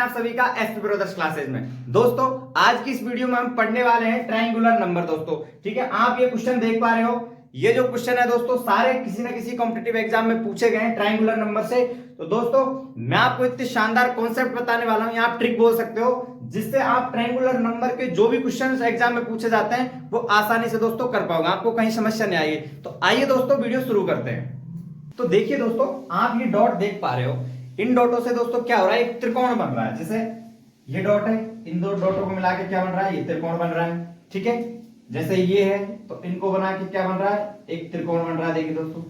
आप सभी का एसपी ब्रदर्स क्लासेज में। दोस्तों आज की इस वीडियो में हम पढ़ने वाले हैं ट्रायंगुलर नंबर। दोस्तों ठीक है, आप ये क्वेश्चन देख पा रहे हो, ये जो क्वेश्चन है दोस्तों सारे किसी ना किसी कॉम्पिटिटिव एग्जाम में पूछे गए हैं ट्रायंगुलर नंबर से। तो दोस्तों मैं आपको इतने शानदार कॉन्सेप्ट बताने वाला हूं, आप ट्रिक बोल सकते हो, जिससे आप ट्रायंगुलर नंबर के जो भी क्वेश्चन एग्जाम में पूछे जाते हैं वो आसानी से दोस्तों कर पाओगे, आपको कहीं समस्या नहीं आएगी। तो आइए दोस्तों वीडियो शुरू करते हैं। तो देखिए दोस्तों, आप ये डॉट देख पा रहे हो, इन डॉटों से दोस्तों क्या हो रहा है, एक त्रिकोण बन रहा है। जैसे ये डॉट है, इन दो डॉटों को मिला के क्या बन रहा है, ये त्रिकोण बन रहा है। ठीक है, जैसे ये है तो इनको बना के क्या बन रहा है, एक त्रिकोण बन रहा है। देखिए दोस्तों,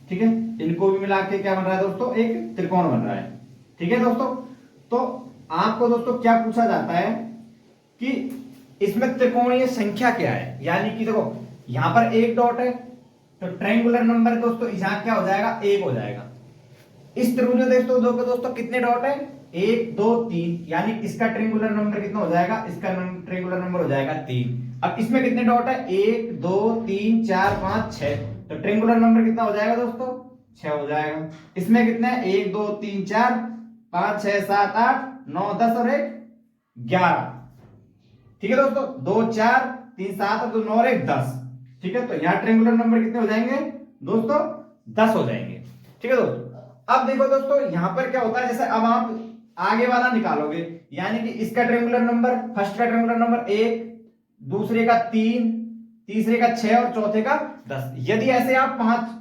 ठीक है, इनको भी मिला के क्या बन रहा है दोस्तों, एक त्रिकोण बन रहा है। ठीक है दोस्तों, तो आपको दोस्तों क्या पूछा जाता है कि इसमें त्रिकोणीय संख्या क्या है, यानी कि देखो यहां पर एक डॉट है तो ट्रायंगुलर नंबर दोस्तों यहां क्या हो जाएगा, एक हो जाएगा। इस त्रिभुज दोस्तों कितने डॉट है, 1 2 3, यानी इसका ट्रायंगुलर नंबर कितना हो जाएगा, इसका ट्रायंगुलर नंबर हो जाएगा 3। अब इसमें कितने डॉट है, 1 2 3 4 5 6, तो ट्रायंगुलर नंबर कितना हो जाएगा दोस्तों, 6 हो जाएगा। इसमें कितने, 1 2 3 4 5 6 7 8 9 10 और 1 11। ठीक है दोस्तों, 2 4 3 7 और 2 9 और 1 10। ठीक है, तो यहाँ ट्रायंगुलर नंबर कितने हो जाएंगे दोस्तों, 10 हो जाएंगे। ठीक है दोस्तों, अब देखो दोस्तों यहां पर क्या होता है, जैसे अब आप आगे वाला निकालोगे, यानी कि इसका ट्रायंगुलर नंबर, फर्स्ट का ट्रायंगुलर नंबर 1, दूसरे का 3, तीसरे का 6 और चौथे का 10। यदि ऐसे आप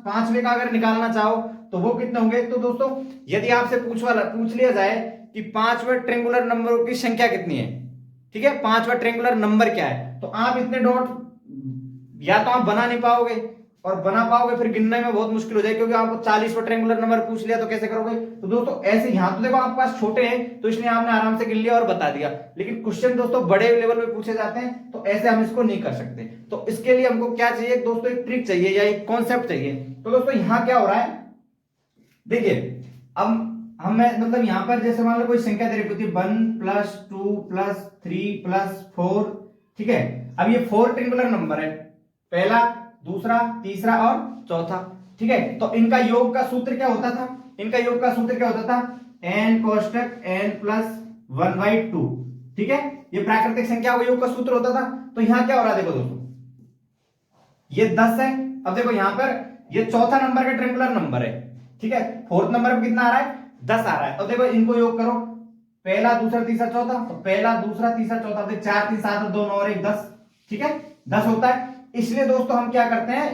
पांचवे का अगर निकालना चाहो तो वो कितने होंगे। तो दोस्तों यदि आपसे पूछ लिया जाए कि पांचवें ट्रायंगुलर नंबरों की संख्या कितनी है, ठीक है, पांचवा ट्रायंगुलर नंबर क्या है, तो आप इतने डॉट या तो आप बना नहीं पाओगे, और बना पाओगे फिर गिनने में बहुत मुश्किल हो जाएगी, क्योंकि आपको 40वां ट्रायंगुलर नंबर पूछ लिया तो कैसे करोगे। तो दोस्तों ऐसे यहां तो देखो आपके पास छोटे हैं तो इसलिए आपने आराम से गिन लिया और बता दिया, लेकिन क्वेश्चन दोस्तों बड़े लेवल पे पूछे जाते हैं तो ऐसे हम इसको नहीं कर सकते। तो इसके लिए हमको क्या चाहिए दोस्तों, एक ट्रिक चाहिए या एक कॉन्सेप्ट चाहिए। तो दोस्तों यहां क्या हो रहा है, देखिए अब हमें मतलब यहां पर जैसे मान लो कोई संख्या दे रखी थी 1 + 2 + 3 + 4। ठीक है, अब ये 4 ट्रायंगुलर नंबर है, पहला दूसरा तीसरा और चौथा। ठीक है, तो इनका योग का सूत्र क्या होता था, इनका योग का सूत्र क्या होता था, n कोष्टक n + 1/2। ठीक है, ये प्राकृतिक संख्या का योग का सूत्र होता था। तो यहां क्या हो रहा है, देखो दोस्तों ये 10 है। अब देखो यहां पर ये चौथा नंबर का ट्रायंगुलर नंबर है। ठीक है, फोर्थ नंबर पर कितना आ रहा है, 10 आ रहा है। तो देखो इनको योग करो, पहला दूसरा तीसरा चौथा, तो पहला दूसरा तीसरा चौथा, 4 3 7 और 2 9 और 1 10। ठीक है, 10 होता है। इसलिए दोस्तों हम क्या करते हैं,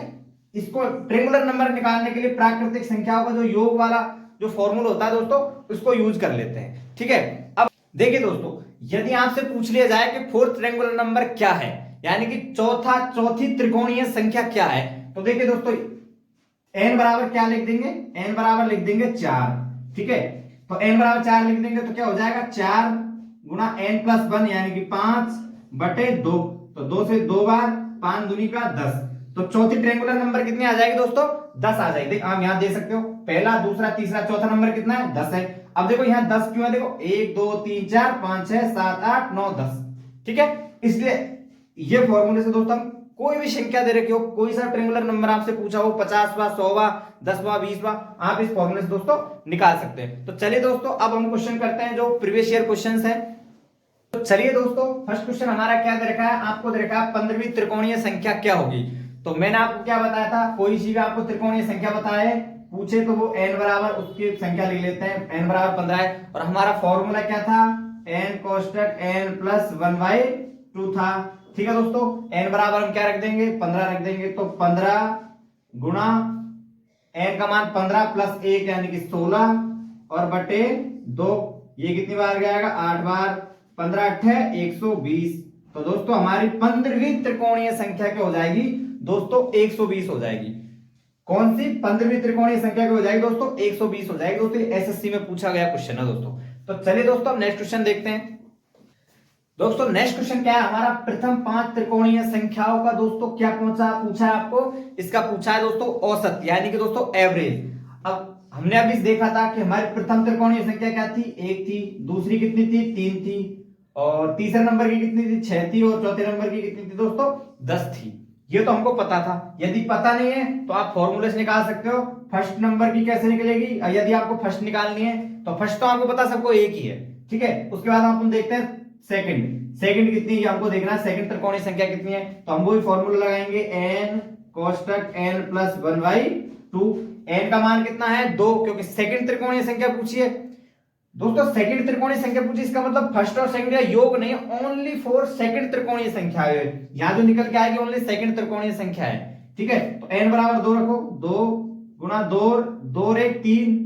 इसको ट्रायंगुलर नंबर निकालने के लिए प्राकृतिक संख्याओं का जो योग वाला जो फॉर्मूला होता है दोस्तों उसको यूज कर लेते हैं। ठीक है, अब देखिए दोस्तों, यदि आपसे पूछ लिया जाए कि फोर्थ ट्रायंगुलर नंबर क्या है, यानी कि चौथी त्रिकोणीय संख्या क्या है, तो देखिए दोस्तों n बराबर क्या लिख देंगे, n बराबर लिख देंगे 4। ठीक है, तो n बराबर 4 लिख देंगे तो क्या हो जाएगा, 4 गुना n + 1 यानी कि 5/2। तो 2 से 2 बार 5 दूनी का 10, तो चौथी ट्रायंगुलर नंबर कितनी आ जाएगी दोस्तों, 10 आ जाएगी। आप यहां दे सकते हो पहला दूसरा तीसरा चौथा नंबर कितना है, 10 है। अब देखो यहां 10 क्यों है, देखो 1 2 3 4 5 6 7 8 9 10। ठीक है, इसलिए ये फॉर्मूले से दोस्तों हम कोई भी संख्या दे रखी हो, कोई सा ट्रायंगुलर नंबर आपसे पूछा हो, 50वां 100वां 10वां 20वां, आप इस फॉर्मूले से दोस्तों निकाल सकते हैं। तो चलिए दोस्तों अब हम क्वेश्चन करते हैं जो प्रीवियस ईयर क्वेश्चंस है। तो चलिए दोस्तों फर्स्ट क्वेश्चन हमारा क्या दे रखा है, आपको दे रखा है 15वीं त्रिकोणीय संख्या क्या होगी। तो मैंने आपको क्या बताया था, कोई सी भी आपको त्रिकोणीय संख्या बताए पूछे तो वो n बराबर उसकी संख्या लिख लेते हैं, n बराबर 15 है। और हमारा फॉर्मूला क्या था, n कोष्टक n + 1/2 था। ठीक है दोस्तों, n बराबर हम क्या रख देंगे, 15 रख देंगे। तो 15 गुणा n का मान 15 + 1 यानी कि 16 और बटे 2, ये कितनी बार जाएगा, 8 बार, 15 8 120। तो दोस्तों हमारी 15वीं त्रिकोणीय संख्या क्या हो जाएगी दोस्तों, 120 हो जाएगी। कौन सी 15वीं त्रिकोणीय संख्या क्या हो जाएगी दोस्तों, 120 हो जाएगी। दोस्तों एसएससी में पूछा गया क्वेश्चन है दोस्तों। तो चलिए दोस्तों अब नेक्स्ट क्वेश्चन देखते हैं। दोस्तों नेक्स्ट क्वेश्चन क्या है हमारा, प्रथम 5 त्रिकोणीय संख्याओं का दोस्तों क्या पूछा है आपको, इसका पूछा है दोस्तों औसत, यानी कि दोस्तों एवरेज। अब हमने अभी देखा था कि हमारी प्रथम त्रिकोणीय संख्या क्या थी, 1 थी, दूसरी कितनी थी, 3 थी, और तीसरे नंबर की कितनी थी, 6 थी, और चौथे नंबर की कितनी थी दोस्तों, 10 थी। ये तो हमको पता था। यदि पता नहीं है तो आप फॉर्मूले से निकाल सकते हो। फर्स्ट नंबर की कैसे निकलेगी, यदि आपको फर्स्ट निकालनी है तो फर्स्ट तो आपको पता सबको एक ही है, ठीक है। उसके बाद हम देखते हैं सेकंड कितनी है हमको देखना है, सेकंड त्रिकोणीय संख्या कितनी है। तो हम वही फॉर्मूला लगाएंगे n कोष्टक n प्लस 1/2। n का मान कितना है 2, क्योंकि सेकंड त्रिकोणीय संख्या पूछी है दोस्तों। सेकंड त्रिकोणीय संख्या पूछी, इसका मतलब फर्स्ट और सेकंड का योग नहीं है, ओनली फॉर सेकंड त्रिकोणीय संख्या है। यहां जो निकल के आएगी ओनली सेकंड त्रिकोणीय संख्या है, ठीक है। तो n बराबर 2 रखो, 2 गुणा 2 रे 3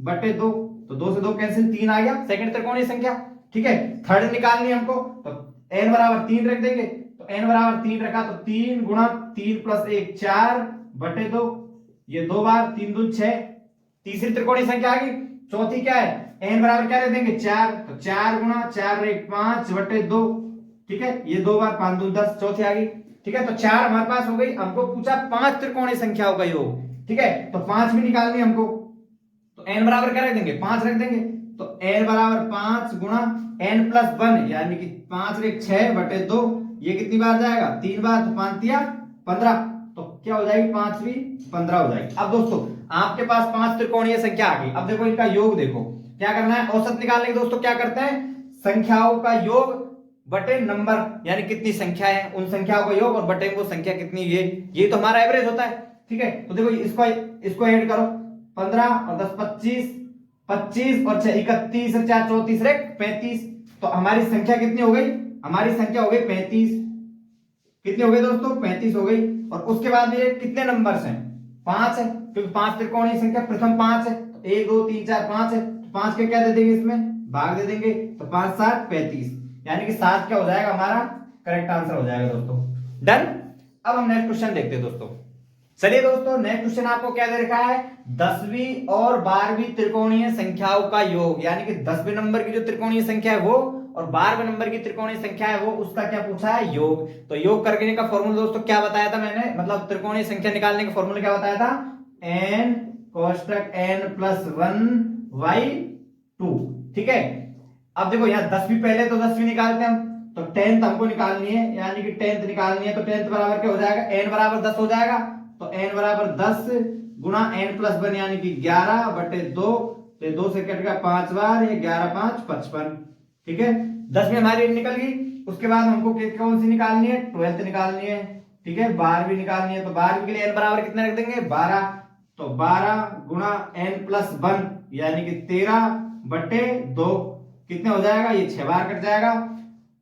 बटे 2, तो 2 से 2 कैंसिल, 3 आ गया सेकंड त्रिकोणीय संख्या, ठीक है। थर्ड निकालनी है हमको, तो n बराबर 3 रख देंगे। तो n बराबर 3 रखा तो 3 गुणा 3 प्लस 1 4 बटे 2, ये 2 बार 3 दूनी 6, तीसरी त्रिकोणीय संख्या आ गई। चौथी क्या है, n बराबर क्या रख देंगे 4, तो 4 गुणा 4 रे 5 बटे 2, ठीक है। ये 2 बार 5 दूनी 10, चौथी आ गई, ठीक है। तो 4 हमारे पास हो गई। हमको पूछा 5 त्रिकोणीय संख्याओं का योग, ठीक है। तो 5 भी निकालनी हमको, तो n बराबर क्या रख देंगे 5 रख देंगे। तो n बराबर 5 गुणा n प्लस 1 यानी कि 5 रे 6 बटे 2, ये कितनी बार जाएगा 3 बार, तो 5 दिया 15, तो क्या हो जाएगी 5वीं 15 हो जाएगी। अब दोस्तों आपके पास 5 त्रिकोणीय संख्या आ गई। अब देखो इनका योग देखो, क्या करना है, औसत निकालने के दोस्तों क्या करते हैं, संख्याओं का योग बटे नंबर, यानी कितनी संख्या है उन संख्याओं का योग और बटे वो संख्या कितनी, ये तो हमारा एवरेज होता है, ठीक है। तो देखो इसको ऐड करो, 15 और 10 25, 25 और 6 31 और 4 34 रे 35, तो हमारी संख्या कितनी हो गई, हमारी संख्या हो गई 35। कितनी हो गई दोस्तों 35 हो गई। और उसके बाद ये कितने नंबर्स हैं 5 है, क्योंकि 5 त्रिकोणीय संख्या प्रथम 5 है, तो 1 2 3 4 5 है, तो 5 के क्या दे देंगे इसमें भाग दे देंगे, तो 5 7 35, यानी कि 7 क्या हो जाएगा हमारा करेक्ट आंसर हो जाएगा दोस्तों। डन। अब हम नेक्स्ट क्वेश्चन देखते हैं दोस्तों। चलिए दोस्तों नेक्स्ट क्वेश्चन आपको क्या दे रखा है, 10वीं और 12वीं त्रिकोणीय संख्याओं का योग, यानी कि 10वें नंबर की जो त्रिकोणीय संख्या है वो और 12वें नंबर की त्रिकोणीय संख्या है वो, उसका क्या पूछा है योग। तो योग करने का फॉर्मूला दोस्तों क्या बताया था मैंने, मतलब त्रिकोणीय संख्या निकालने का फॉर्मूला क्या बताया था, n कोष्टक n प्लस 1/2, ठीक है। अब देखो यहाँ 10वीं पहले तो 10वीं निकालते हैं हम, तो 10th हमको निकालनी है, यानी कि 10th निकालनी है, तो 10th बराबर क्या हो जाएगा, n बराबर 10 हो जाएगा, तो n बराबर 10 गुणा n प्लस 1 यानी कि 11 बटे 2, तो 2 से कट गया 5 बार, ये 11 5 55, ठीक है। 10 में हमारी निकल गई। उसके बाद हमको कौन सी निकालनी है, 12th निकालनी है, ठीक है। 12वीं निकालनी है, तो 12वीं के लिए n बराबर कितने रख देंगे 12, तो 12 गुणा n प्लस 1 यानी कि 13 बटे 2, कितने हो जाएगा, ये 6 बार कट जाएगा,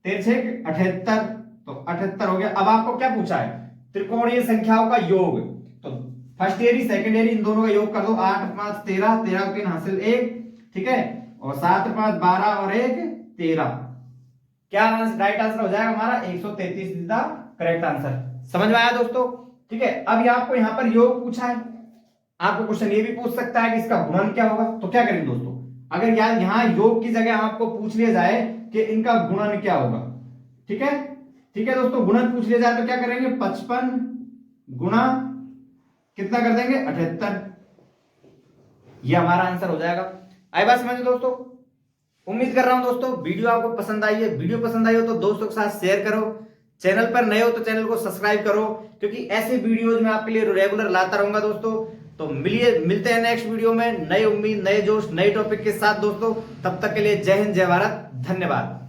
13 78, तो 78 हो गया। अब आपको क्या पूछा है, त्रिकोणीय संख्याओं का योग, तो first year second year in दोनों का योग कर दो, 8 5 13, 13 3 हासिल 1, ठीक है, और 7 5 12 और 1 13, क्या राइट आंसर हो जाएगा हमारा 133 इज द करेक्ट आंसर। समझ में आया दोस्तों, ठीक है। अब आपको यहाँ पर योग पूछा है, आपको क्वेश्चन ये भी पूछ सकता है कि इसका गुणन क्या होगा, तो क्या करेंगे दोस्तों, अगर यार यहाँ योग की जगह आपको पूछ लिया जाए कि इनका गुणन क्या होगा, ठीक है, ठीक है दोस्तों, गुणन पूछ लिया जाए तो क्या करेंगे, 55 गुणा कितना कर देंगे 78, ये हमारा आंसर हो जाएगा। आई बात समझ दोस्तों। उम्मीद कर रहा हूं दोस्तों वीडियो आपको पसंद आई है, वीडियो पसंद आई हो तो दोस्तों के साथ शेयर करो, चैनल पर नए हो तो चैनल को सब्सक्राइब करो, क्योंकि ऐसे वीडियोज में आपके लिए रेगुलर लाता रहूंगा दोस्तों। तो मिलते हैं नेक्स्ट वीडियो में नई उम्मीद, नए जोश, नए टॉपिक के साथ दोस्तों। तब तक के लिए जय हिंद, जय भारत, धन्यवाद।